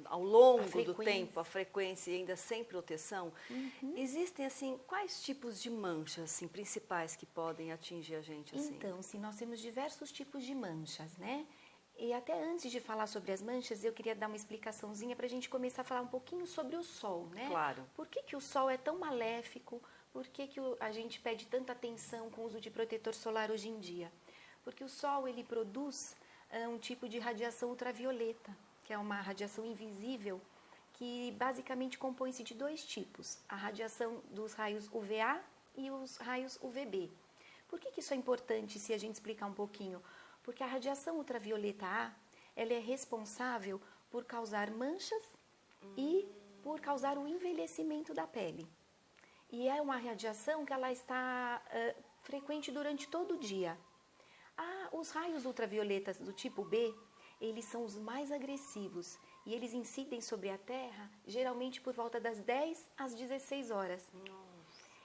ao longo do tempo, a frequência e ainda sem proteção, existem, assim, quais tipos de manchas, assim, principais que podem atingir a gente, assim? Então, sim, nós temos diversos tipos de manchas, né? E até antes de falar sobre as manchas, eu queria dar uma explicaçãozinha para a gente começar a falar um pouquinho sobre o sol, né? Claro. Por que o sol é tão maléfico? Por que a gente pede tanta atenção com o uso de protetor solar hoje em dia? Porque o sol, ele produz um tipo de radiação ultravioleta, que é uma radiação invisível, que basicamente compõe-se de dois tipos, a radiação dos raios UVA e os raios UVB. Por que isso é importante se a gente explicar um pouquinho? Porque a radiação ultravioleta A, ela é responsável por causar manchas e por causar o envelhecimento da pele. E é uma radiação que ela está frequente durante todo o dia. Os raios ultravioletas do tipo B, eles são os mais agressivos e eles incidem sobre a Terra geralmente por volta das 10 às 16 horas.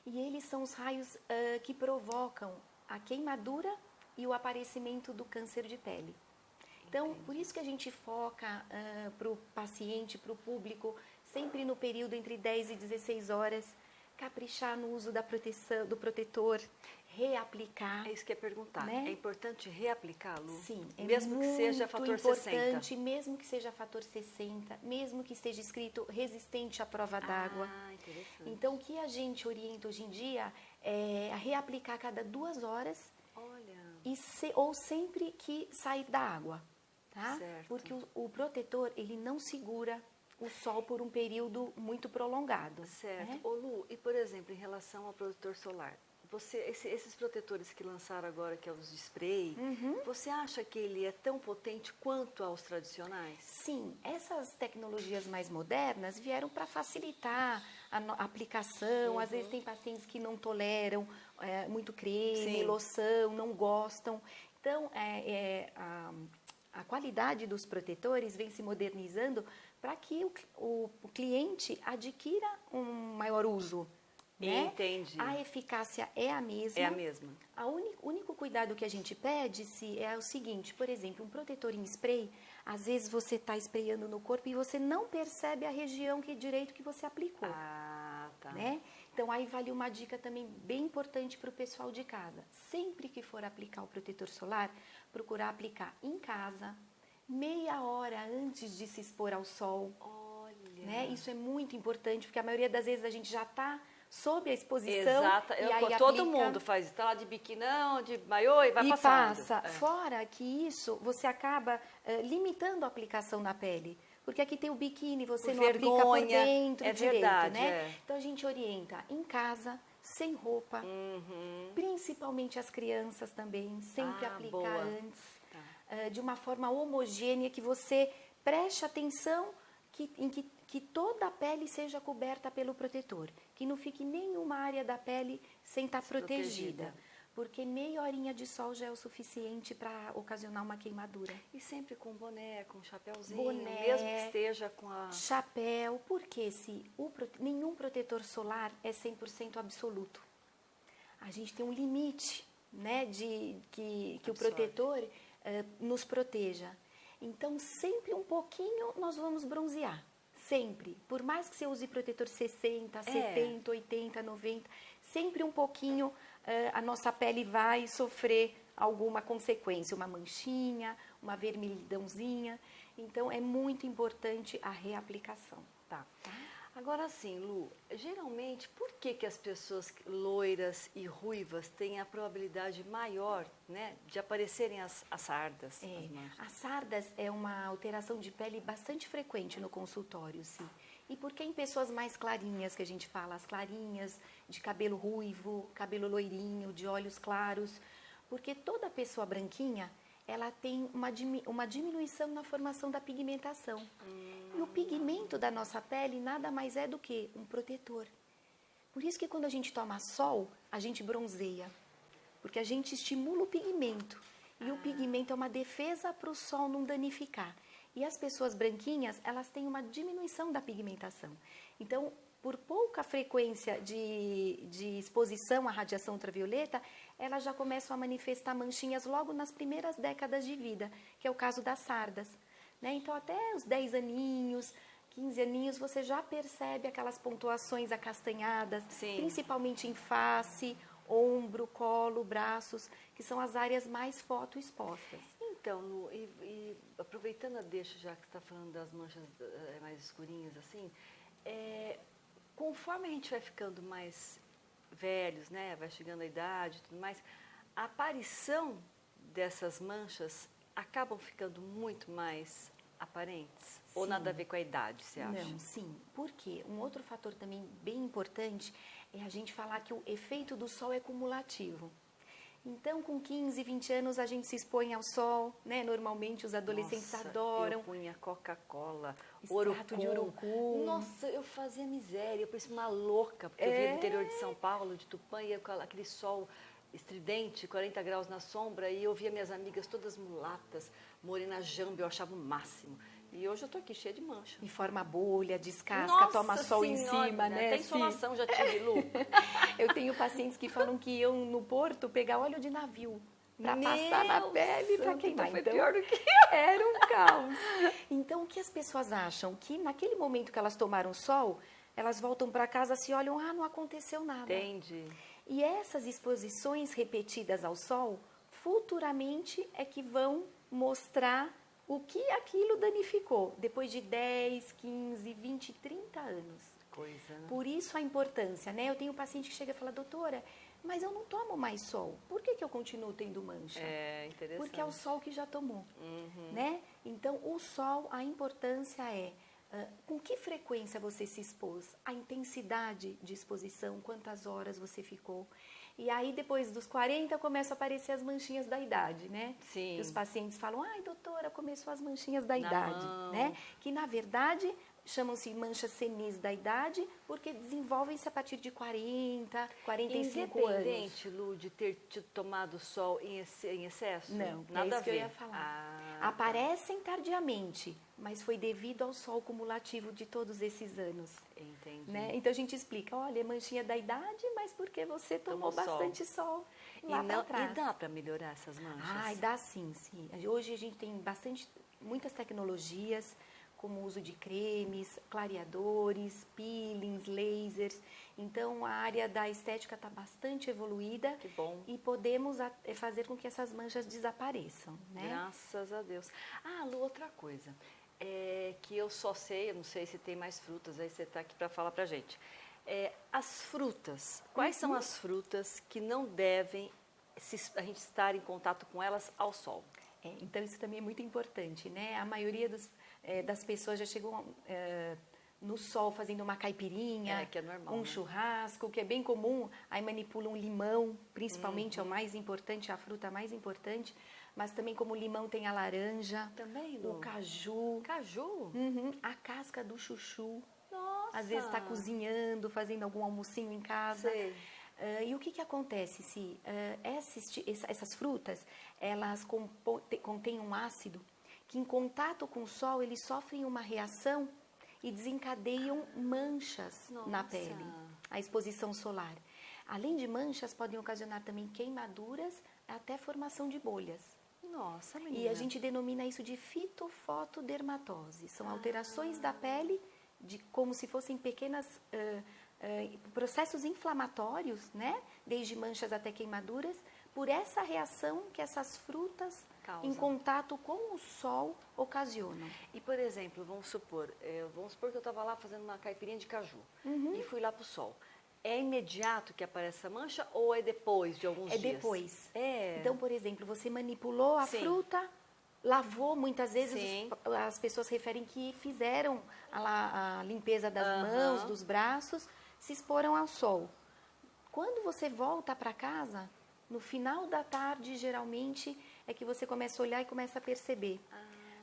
E eles são os raios que provocam a queimadura e o aparecimento do câncer de pele. Então, por isso que a gente foca para o paciente, para o público, sempre no período entre 10 e 16 horas, caprichar no uso da proteção, do protetor, reaplicar. É isso que eu ia perguntar. Né? É importante reaplicar, Lu? Sim, é mesmo que seja fator 60. Mesmo que seja fator 60, mesmo que esteja escrito resistente à prova d'água. Interessante. Então, o que a gente orienta hoje em dia é a reaplicar a cada 2 horas. Olha. Ou sempre que sair da água, tá? Certo. Porque o protetor, ele não segura o sol por um período muito prolongado. Certo. Né? Ô Lu, e por exemplo, em relação ao protetor solar, esses protetores que lançaram agora, que é os de spray, você acha que ele é tão potente quanto aos tradicionais? Sim, essas tecnologias mais modernas vieram para facilitar a aplicação. Às vezes tem pacientes que não toleram muito creme, loção, não gostam. Então, a qualidade dos protetores vem se modernizando para que o cliente adquira um maior uso. Né? Entendi. A eficácia é a mesma. É a mesma. O único cuidado que a gente pede é o seguinte, por exemplo, um protetor em spray, às vezes você está sprayando no corpo e você não percebe a região direito que você aplicou. Tá. Né? Então, aí vale uma dica também bem importante para o pessoal de casa. Sempre que for aplicar o protetor solar, procurar aplicar em casa, meia hora antes de se expor ao sol. Olha. Né? Isso é muito importante, porque a maioria das vezes a gente já está sob a exposição. Exato. E aí todo aplica... mundo faz isso. Está lá de biquinão, de maiô e vai e passando. passa. Fora que isso, você acaba limitando a aplicação na pele. Porque aqui tem o biquíni, você não aplica por dentro direito, verdade, né? Então, a gente orienta em casa, sem roupa, principalmente as crianças também, sempre aplicar antes, de uma forma homogênea, que você preste atenção em que toda a pele seja coberta pelo protetor, que não fique nenhuma área da pele sem estar protegida. Porque meia horinha de sol já é o suficiente para ocasionar uma queimadura. E sempre com boné, com chapéuzinho, Boné, mesmo que esteja com a... Chapéu, porque nenhum protetor solar é 100% absoluto. A gente tem um limite, né, que o protetor nos proteja. Então, sempre um pouquinho nós vamos bronzear. Sempre. Por mais que você use protetor 60, 70, 80, 90, sempre um pouquinho a nossa pele vai sofrer alguma consequência, uma manchinha, uma vermelhidãozinha. Então, é muito importante a reaplicação. Tá. Agora sim, Lu, geralmente, por que as pessoas loiras e ruivas têm a probabilidade maior, né, de aparecerem as sardas, as manchas? As sardas é uma alteração de pele bastante frequente no consultório, sim. E por que em pessoas mais clarinhas, que a gente fala, as clarinhas, de cabelo ruivo, cabelo loirinho, de olhos claros? Porque toda pessoa branquinha, ela tem uma diminuição na formação da pigmentação. E o pigmento da nossa pele nada mais é do que um protetor. Por isso que quando a gente toma sol, a gente bronzeia. Porque a gente estimula o pigmento. E o pigmento é uma defesa para o sol não danificar. E as pessoas branquinhas, elas têm uma diminuição da pigmentação. Então, por pouca frequência de exposição à radiação ultravioleta, elas já começam a manifestar manchinhas logo nas primeiras décadas de vida, que é o caso das sardas. Né? Então, até os 10 aninhos, 15 aninhos, você já percebe aquelas pontuações acastanhadas, Sim. Principalmente em face, ombro, colo, braços, que são as áreas mais fotoexpostas. Então, Lu, e aproveitando a deixa, já que você está falando das manchas mais escurinhas, assim, conforme a gente vai ficando mais velhos, né, vai chegando a idade e tudo mais, a aparição dessas manchas acabam ficando muito mais aparentes? Sim. Ou nada a ver com a idade, você acha? Não, sim. Por quê? Um outro fator também bem importante é a gente falar que o efeito do sol é cumulativo. Então, com 15, 20 anos, a gente se expõe ao sol, né? Normalmente, os adolescentes adoram. Eu punha Coca-Cola, extrato de urucum. Nossa, eu fazia miséria, eu parecia uma louca, porque eu via no interior de São Paulo, de Tupã, e aquele sol estridente, 40 graus na sombra, e eu via minhas amigas todas mulatas, morena jamba, eu achava o máximo. E hoje eu tô aqui cheia de mancha. E forma bolha, descasca, Nossa toma sol senhora, em cima, né? Tem insolação, já tive, Lu. Eu tenho pacientes que falam que iam no porto pegar óleo de navio para passar na pele para queimar. Foi então, pior do que era um caos. Então, o que as pessoas acham? Que naquele momento que elas tomaram sol, elas voltam para casa, se olham, não aconteceu nada. Entendi. E essas exposições repetidas ao sol, futuramente é que vão mostrar o que aquilo danificou, depois de 10, 15, 20, 30 anos. Coisa, né? Por isso a importância, né? Eu tenho um paciente que chega e fala, doutora, mas eu não tomo mais sol. Por que eu continuo tendo mancha? É interessante. Porque é o sol que já tomou, né? Então, o sol, a importância é com que frequência você se expôs, a intensidade de exposição, quantas horas você ficou. E aí, depois dos 40, começam a aparecer as manchinhas da idade, né? Sim. Que os pacientes falam, doutora, começou as manchinhas da Na idade, mão. né? Que, na verdade, chamam-se manchas senis da idade, porque desenvolvem-se a partir de 40, 45 anos. Independente, Lu, de ter tomado sol em excesso? Não, nada é isso a que eu ver. ia falar. Aparecem tardiamente, mas foi devido ao sol cumulativo de todos esses anos. Entendi. Né? Então a gente explica, olha, é manchinha da idade, mas porque você tomou bastante sol lá para trás. E dá para melhorar essas manchas? Dá sim. Hoje a gente tem muitas tecnologias, como o uso de cremes, clareadores, peelings, lasers. Então, a área da estética está bastante evoluída. Que bom. E podemos fazer com que essas manchas desapareçam, né? Graças a Deus. Lu, outra coisa, que eu só sei, eu não sei se tem mais frutas, aí você está aqui para falar para a gente. As frutas, quais são as frutas que não devem a gente estar em contato com elas ao sol? Então, isso também é muito importante, né? A maioria das pessoas já chegou no sol fazendo uma caipirinha, que é normal, um né? churrasco, que é bem comum, aí manipulam limão, principalmente é o mais importante, a fruta mais importante, mas também como o limão tem a laranja, também, Lu. o caju, a casca do chuchu. Nossa! Às vezes está cozinhando, fazendo algum almocinho em casa. Sei. E o que acontece se essas frutas, elas contêm um ácido que em contato com o sol, eles sofrem uma reação e desencadeiam manchas na pele, a exposição solar. Além de manchas, podem ocasionar também queimaduras, até formação de bolhas. Nossa, menina. E a gente denomina isso de fitofotodermatose. São alterações da pele, como se fossem pequenas processos inflamatórios, né? Desde manchas até queimaduras, por essa reação que essas frutas em contato com o sol ocasionam. E, por exemplo, vamos supor que eu estava lá fazendo uma caipirinha de caju e fui lá para o sol. É imediato que aparece essa mancha ou é depois de alguns dias? É depois. Então, por exemplo, você manipulou a fruta, lavou, muitas vezes as pessoas referem que fizeram a limpeza das mãos, dos braços, se exporam ao sol. Quando você volta para casa, no final da tarde, geralmente, é que você começa a olhar e começa a perceber.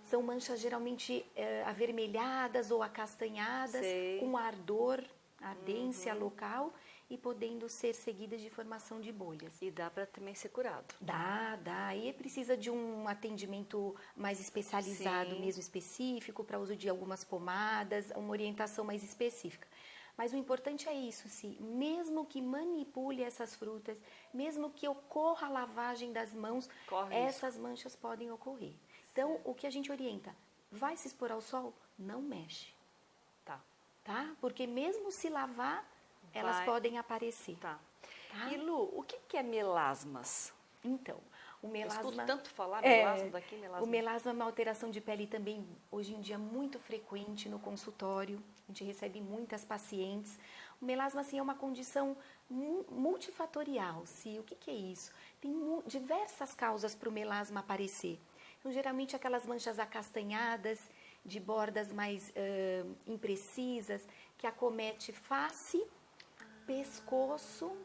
São manchas geralmente avermelhadas ou acastanhadas, com ardor, ardência local e podendo ser seguidas de formação de bolhas. E dá para também ser curado? Dá. E precisa de um atendimento mais especializado, mesmo específico, para uso de algumas pomadas, uma orientação mais específica. Mas o importante é isso, mesmo que manipule essas frutas, mesmo que ocorra a lavagem das mãos, essas manchas podem ocorrer. Então, o que a gente orienta? Vai se expor ao sol? Não mexe. Tá? Porque mesmo se lavar, elas podem aparecer. Tá. E Lu, o que é melasmas? Então, o melasma... Eu escuto tanto falar melasma daqui, melasma. O melasma é uma alteração de pele também, hoje em dia, muito frequente no consultório. A gente recebe muitas pacientes. O melasma, assim, é uma condição multifatorial. O que é isso? Tem diversas causas para o melasma aparecer. Então, geralmente, aquelas manchas acastanhadas, de bordas mais imprecisas, que acomete face, pescoço,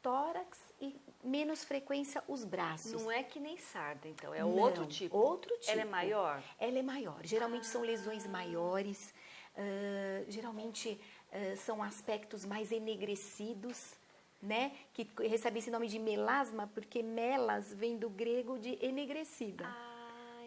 tórax e menos frequência os braços. Não é que nem sarda, então, é outro tipo? Outro tipo. Ela é maior? Ela é maior. Geralmente são lesões maiores, geralmente são aspectos mais enegrecidos, né? Que recebe esse nome de melasma, porque melas vem do grego de enegrecida.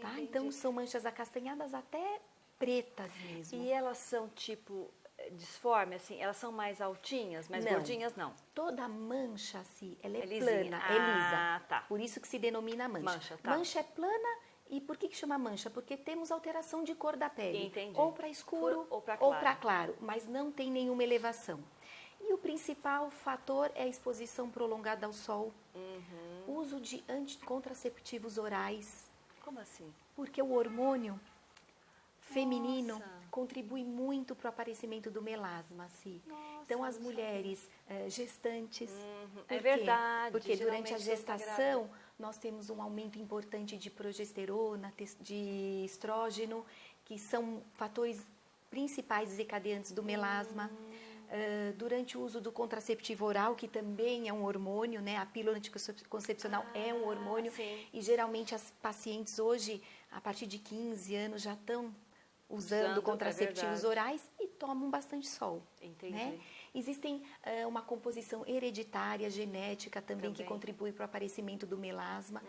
Tá? Então, são manchas acastanhadas até pretas mesmo. E elas são tipo disforme, assim? Elas são mais altinhas, mais gordinhas? Não. Toda mancha, assim, ela é plana, é lisa. Tá. Por isso que se denomina mancha. Mancha é plana. E por que chama mancha? Porque temos alteração de cor da pele. Entendi. Ou para escuro ou para claro. Mas não tem nenhuma elevação. E o principal fator é a exposição prolongada ao sol. Uso de contraceptivos orais. Como assim? Porque o hormônio feminino contribui muito para o aparecimento do melasma. Então, as mulheres gestantes... É verdade. Porque durante a gestação, nós temos um aumento importante de progesterona, de estrógeno, que são fatores principais desencadeantes do melasma. Durante o uso do contraceptivo oral, que também é um hormônio, né? A pílula anticoncepcional é um hormônio. E geralmente as pacientes hoje, a partir de 15 anos, já estão usando contraceptivos orais e tomam bastante sol. Entendi. Né? Existem uma composição hereditária, genética também, que contribui para o aparecimento do melasma.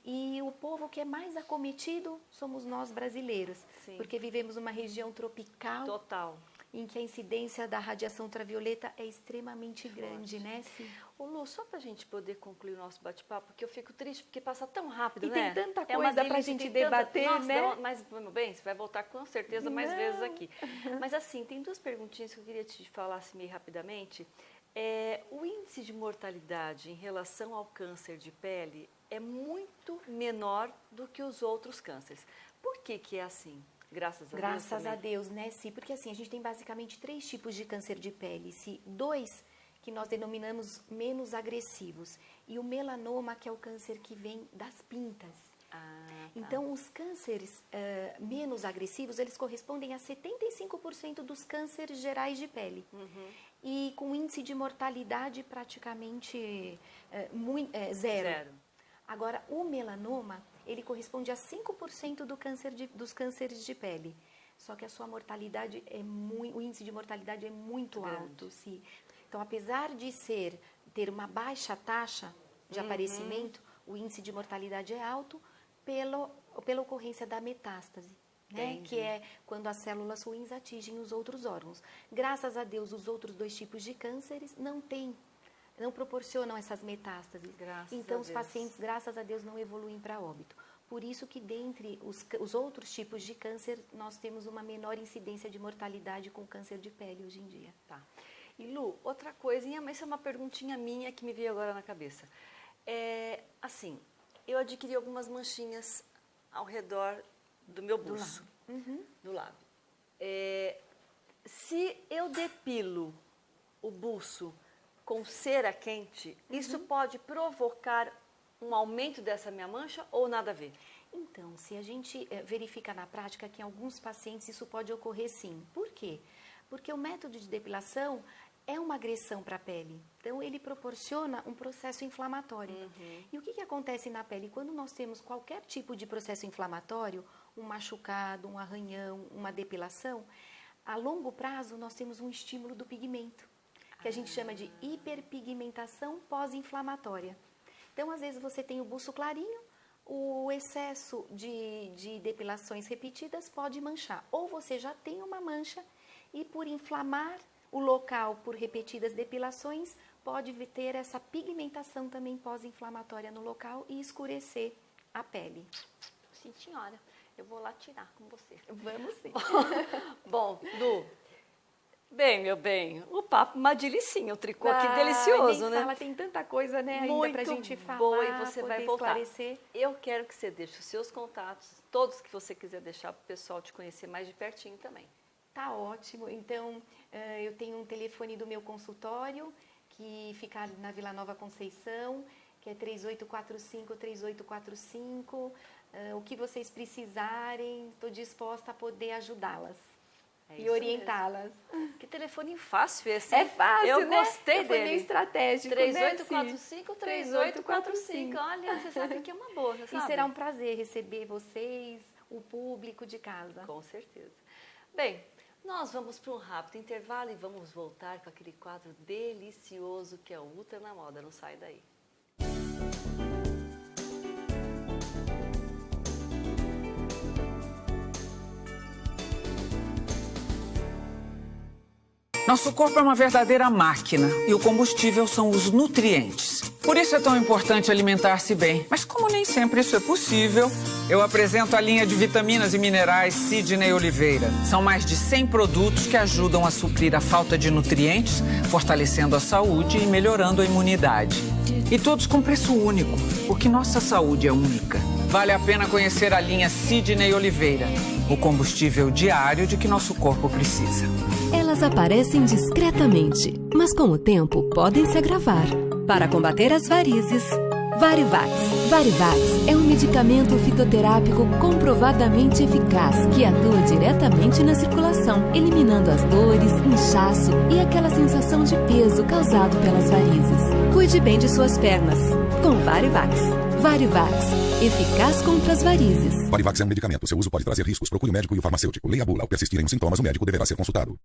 E o povo que é mais acometido somos nós brasileiros, porque vivemos numa região tropical. Total. Em que a incidência da radiação ultravioleta é extremamente grande, né? Ô Lu, só para a gente poder concluir o nosso bate-papo, porque eu fico triste, porque passa tão rápido, e né? Tem tanta coisa para a gente debater, né? Mas, meu bem, você vai voltar com certeza mais vezes aqui. Mas assim, tem duas perguntinhas que eu queria te falar assim, meio rapidamente. O índice de mortalidade em relação ao câncer de pele é muito menor do que os outros cânceres. Por que é assim? Graças a Deus. Graças a Deus, né, Porque assim, a gente tem basicamente 3 tipos de câncer de pele. 2 que nós denominamos menos agressivos. E o melanoma, que é o câncer que vem das pintas. Então, os cânceres menos agressivos, eles correspondem a 75% dos cânceres gerais de pele. E com índice de mortalidade praticamente zero. Agora, o melanoma, ele corresponde a 5% dos cânceres de pele. Só que a sua mortalidade o índice de mortalidade é muito alto. Então, apesar de ter uma baixa taxa de aparecimento, o índice de mortalidade é alto pela ocorrência da metástase. Né? Que é quando as células ruins atingem os outros órgãos. Graças a Deus, os outros 2 tipos de cânceres não proporcionam essas metástases. Então, os pacientes, graças a Deus, não evoluem para óbito. Por isso que, dentre os outros tipos de câncer, nós temos uma menor incidência de mortalidade com câncer de pele hoje em dia. Tá. E Lu, outra coisinha, mas isso é uma perguntinha minha que me veio agora na cabeça. Assim, eu adquiri algumas manchinhas ao redor do meu buço, do lábio. Se eu depilo o buço com cera quente, isso pode provocar um aumento dessa minha mancha ou nada a ver? Então, se a gente verifica na prática que em alguns pacientes isso pode ocorrer sim. Por quê? Porque o método de depilação é uma agressão para a pele. Então, ele proporciona um processo inflamatório. E o que acontece na pele? Quando nós temos qualquer tipo de processo inflamatório, um machucado, um arranhão, uma depilação, a longo prazo nós temos um estímulo do pigmento, que a gente chama de hiperpigmentação pós-inflamatória. Então, às vezes você tem o buço clarinho, o excesso de depilações repetidas pode manchar. Ou você já tem uma mancha e por inflamar o local por repetidas depilações, pode ter essa pigmentação também pós-inflamatória no local e escurecer a pele. Sim, senhora. Eu vou lá tirar com você. Vamos sim. Bom, Lu, bem, meu bem, o papo uma delicinha, o tricô aqui delicioso, né? Fala, tem tanta coisa, né, ainda Muito pra gente falar, boa, e você vai voltar. Esclarecer. Eu quero que você deixe os seus contatos, todos que você quiser deixar para o pessoal te conhecer mais de pertinho também. Tá ótimo. Então, eu tenho um telefone do meu consultório, que fica na Vila Nova Conceição, que é 3845-3845. O que vocês precisarem, estou disposta a poder ajudá-las e orientá-las. Que telefone fácil esse. É fácil, eu né? gostei dele. Foi meio estratégico, 3845-3845. Olha, você sabe que é uma boa, você sabe? E será um prazer receber vocês, o público de casa. Com certeza. Bem, nós vamos para um rápido intervalo e vamos voltar com aquele quadro delicioso que é o Ultra na Moda. Não sai daí. Nosso corpo é uma verdadeira máquina e o combustível são os nutrientes. Por isso é tão importante alimentar-se bem. Mas como nem sempre isso é possível, eu apresento a linha de vitaminas e minerais Sidney Oliveira. São mais de 100 produtos que ajudam a suprir a falta de nutrientes, fortalecendo a saúde e melhorando a imunidade. E todos com preço único, porque nossa saúde é única. Vale a pena conhecer a linha Sidney Oliveira, o combustível diário de que nosso corpo precisa. Elas aparecem discretamente, mas com o tempo podem se agravar. Para combater as varizes, Varivax. Varivax é um medicamento fitoterápico comprovadamente eficaz que atua diretamente na circulação, eliminando as dores, inchaço e aquela sensação de peso causado pelas varizes. Cuide bem de suas pernas com Varivax. Varivax, eficaz contra as varizes. Varivax é um medicamento. Seu uso pode trazer riscos. Procure o médico e o farmacêutico. Leia a bula. Ao persistirem os sintomas, o médico deverá ser consultado.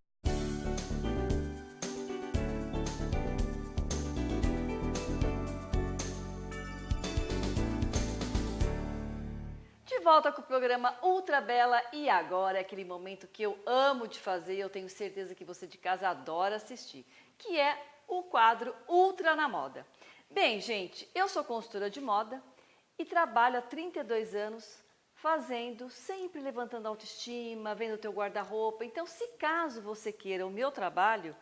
De volta com o programa Ultra Bela e agora é aquele momento que eu amo de fazer e eu tenho certeza que você de casa adora assistir, que é o quadro Ultra na Moda. Bem, gente, eu sou consultora de moda e trabalho há 32 anos fazendo, sempre levantando a autoestima, vendo o teu guarda-roupa. Então, se caso você queira o meu trabalho,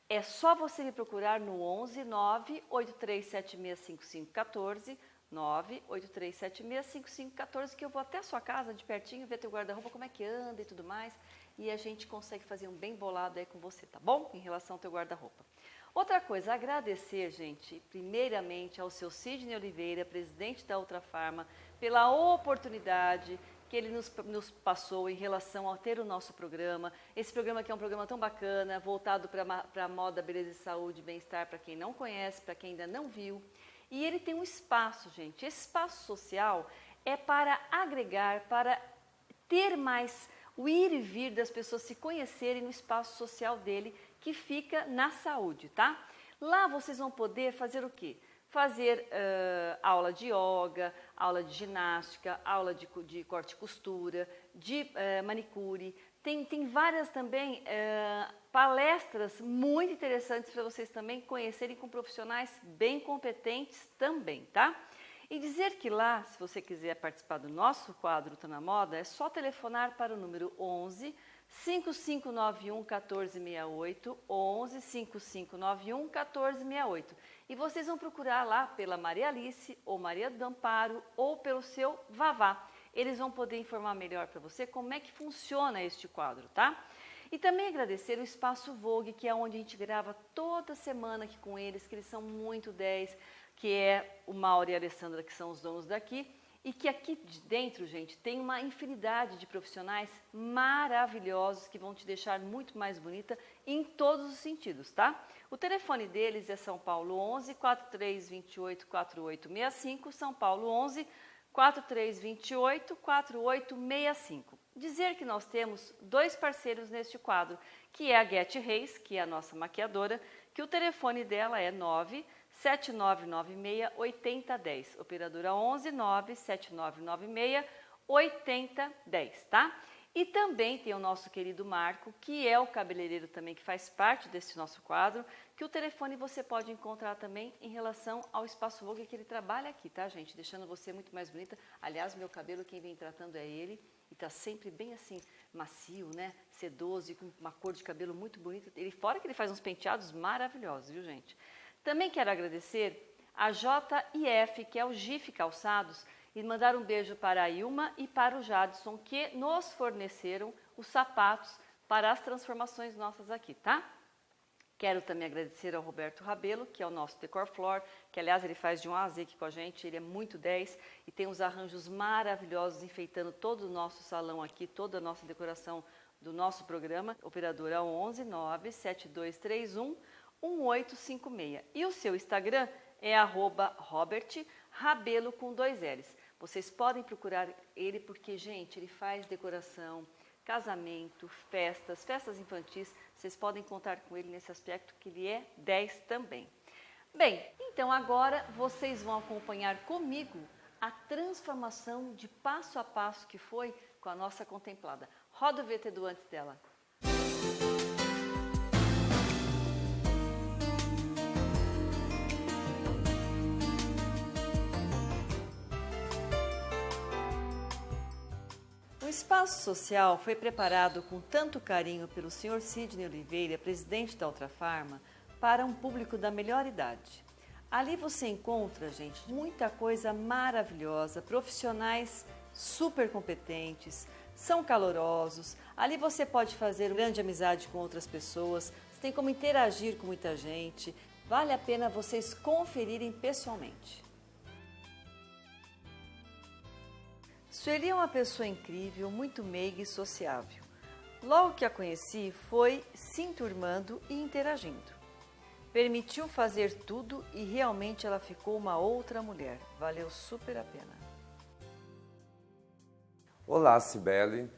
é só você me procurar no 11 983765514, 983765514, que eu vou até a sua casa de pertinho, ver teu guarda-roupa, como é que anda e tudo mais, e a gente consegue fazer um bem bolado aí com você, tá bom? Em relação ao teu guarda-roupa. Outra coisa, agradecer, gente, primeiramente ao seu Sidney Oliveira, presidente da Ultrafarma, pela oportunidade que ele nos passou em relação a ter o nosso programa. Esse programa que é um programa tão bacana, voltado para moda, beleza e saúde, bem-estar, para quem não conhece, para quem ainda não viu. E ele tem um espaço, gente. Esse espaço social é para agregar, para ter mais o ir e vir das pessoas se conhecerem no espaço social dele, que fica na saúde, tá? Lá vocês vão poder fazer o quê? Fazer aula de yoga, aula de ginástica, aula de corte e costura, de manicure. Tem várias também palestras muito interessantes para vocês também conhecerem com profissionais bem competentes também, tá? E dizer que lá, se você quiser participar do nosso quadro Tá na Moda, é só telefonar para o número 11 5591-1468, 11-5591-1468. E vocês vão procurar lá pela Maria Alice ou Maria do Amparo ou pelo seu Vavá. Eles vão poder informar melhor para você como é que funciona este quadro, tá? E também agradecer o Espaço Vogue, que é onde a gente grava toda semana aqui com eles, que eles são muito 10, que é o Mauro e a Alessandra, que são os donos daqui, e que aqui dentro, gente, tem uma infinidade de profissionais maravilhosos que vão te deixar muito mais bonita em todos os sentidos, tá? O telefone deles é São Paulo 11 4328 4865, São Paulo 11 4328 4865. Dizer que nós temos 2 parceiros neste quadro, que é a Get Reis, que é a nossa maquiadora, que o telefone dela é 97996-8010, operadora 11 97996-8010, tá? E também tem o nosso querido Marco, que é o cabeleireiro também, que faz parte desse nosso quadro, que o telefone você pode encontrar também em relação ao Espaço Vogue, que ele trabalha aqui, tá, gente? Deixando você muito mais bonita. Aliás, meu cabelo, quem vem tratando é ele, e tá sempre bem assim, macio, né? Sedoso e com uma cor de cabelo muito bonita. Ele, fora que ele faz uns penteados maravilhosos, viu, gente? Também quero agradecer a JIF, que é o GIF Calçados, e mandar um beijo para a Ilma e para o Jadson, que nos forneceram os sapatos para as transformações nossas aqui, tá? Quero também agradecer ao Roberto Rabelo, que é o nosso Decor Floor, que aliás ele faz de um A a Z aqui com a gente, ele é muito 10 e tem uns arranjos maravilhosos enfeitando todo o nosso salão aqui, toda a nossa decoração do nosso programa. Operadora 11 97231 1856. E o seu Instagram é @robertrabelo com 2 L's. Vocês podem procurar ele porque, gente, ele faz decoração, casamento, festas infantis. Vocês podem contar com ele nesse aspecto que ele é 10 também. Bem, então agora vocês vão acompanhar comigo a transformação de passo a passo que foi com a nossa contemplada. Roda o VT do antes dela. O espaço social foi preparado com tanto carinho pelo Sr. Sidney Oliveira, presidente da Ultrafarma, para um público da melhor idade. Ali você encontra, gente, muita coisa maravilhosa, profissionais super competentes, são calorosos. Ali você pode fazer grande amizade com outras pessoas, você tem como interagir com muita gente. Vale a pena vocês conferirem pessoalmente. Sueli é uma pessoa incrível, muito meiga e sociável. Logo que a conheci, foi se enturmando e interagindo. Permitiu fazer tudo e realmente ela ficou uma outra mulher. Valeu super a pena. Olá, Cibele,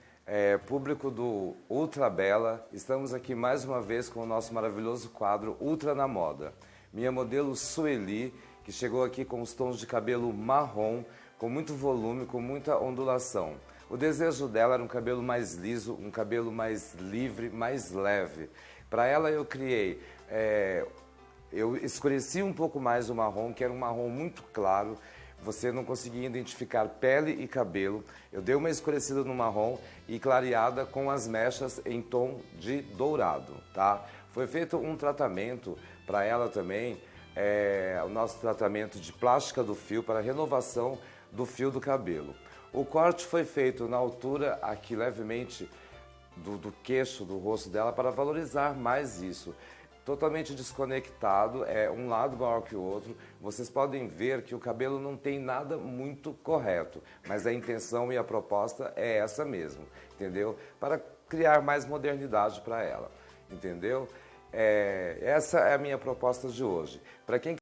público do Ultra Bela. Estamos aqui mais uma vez com o nosso maravilhoso quadro Ultra na Moda. Minha modelo Sueli, que chegou aqui com os tons de cabelo marrom, com muito volume, com muita ondulação. O desejo dela era um cabelo mais liso, um cabelo mais livre, mais leve. Para ela eu criei, eu escureci um pouco mais o marrom, que era um marrom muito claro, você não conseguia identificar pele e cabelo. Eu dei uma escurecida no marrom e clareada com as mechas em tom de dourado, tá? Foi feito um tratamento para ela também, o nosso tratamento de plástica do fio para renovação do fio do cabelo. O corte foi feito na altura aqui levemente do queixo, do rosto dela, para valorizar mais isso. Totalmente desconectado, um lado maior que o outro. Vocês podem ver que o cabelo não tem nada muito correto, mas a intenção e a proposta é essa mesmo, entendeu? Para criar mais modernidade para ela, entendeu? Essa é a minha proposta de hoje. Para quem